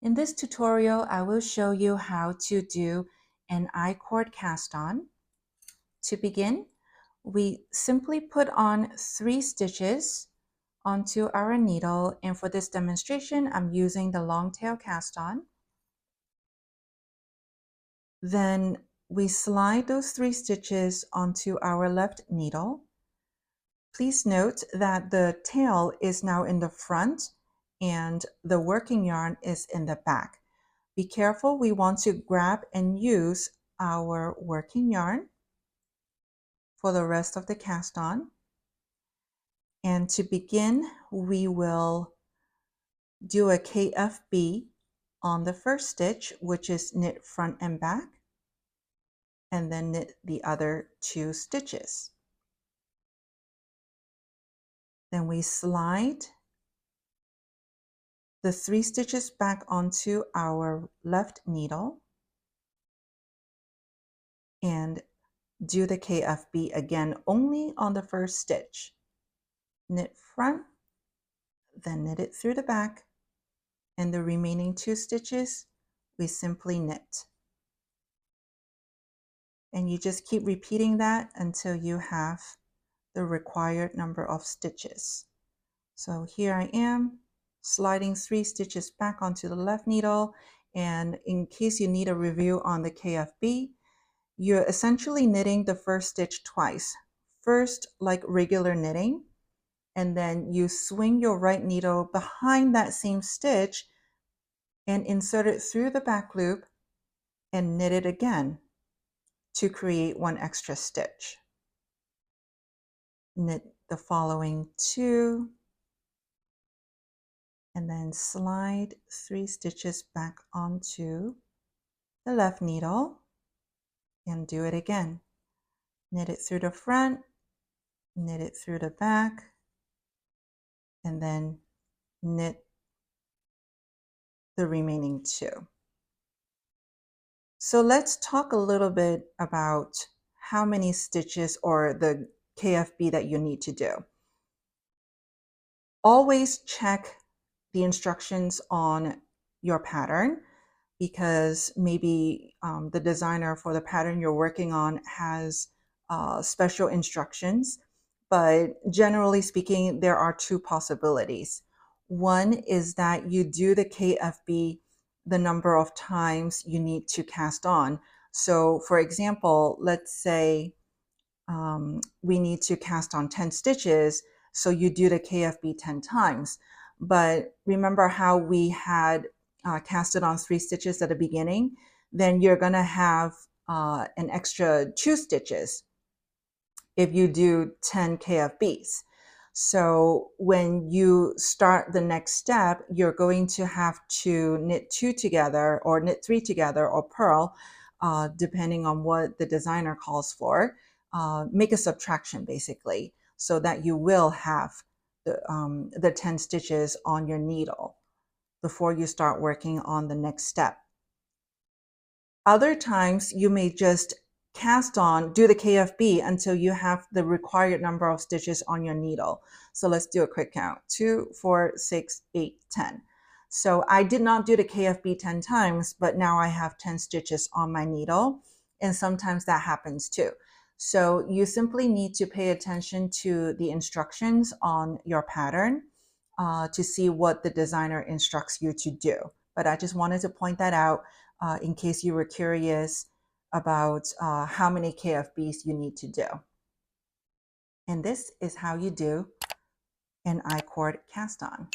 In this tutorial, I will show you how to do an I-cord cast on. To begin, we simply put on 3 stitches onto our needle, and for this demonstration, I'm using the long tail cast on. Then we slide those 3 stitches onto our left needle. Please note that the tail is now in the front and the working yarn is in the back. Be careful, we want to grab and use our working yarn for the rest of the cast on. And to begin, we will do a KFB on the first stitch, which is knit front and back, and then knit the other 2 stitches. Then we slide the 3 stitches back onto our left needle and do the KFB again only on the first stitch. Knit front, then knit it through the back, and the remaining 2 stitches we simply knit. And you just keep repeating that until you have the required number of stitches. So here I am sliding 3 stitches back onto the left needle, and in case you need a review on the KFB, you're essentially knitting the first stitch twice. First, like regular knitting, and then you swing your right needle behind that same stitch and insert it through the back loop and knit it again to create 1 extra stitch. Knit the following 2 and then slide 3 stitches back onto the left needle and do it again. Knit it through the front, knit it through the back, and then knit the remaining 2. So let's talk a little bit about how many stitches or the KFB that you need to do. Always check the instructions on your pattern, because maybe the designer for the pattern you're working on has special instructions. But generally speaking, there are 2 possibilities. One is that you do the KFB the number of times you need to cast on. So for example, let's say we need to cast on 10 stitches, so you do the KFB 10 times. But remember how we had casted on 3 stitches at the beginning? Then you're going to have an extra 2 stitches if you do 10 KFBs. So when you start the next step, you're going to have to knit 2 together or knit 3 together or purl, depending on what the designer calls for. Make a subtraction basically, so that you will have the 10 stitches on your needle before you start working on the next step. Other times you may just cast on, do the KFB until you have the required number of stitches on your needle. So let's do a quick count. 2, 4, 6, 8, 10. So I did not do the KFB 10 times, but now I have 10 stitches on my needle, and sometimes that happens too. So you simply need to pay attention to the instructions on your pattern to see what the designer instructs you to do. But I just wanted to point that out in case you were curious about how many KFBs you need to do. And this is how you do an I-cord cast on.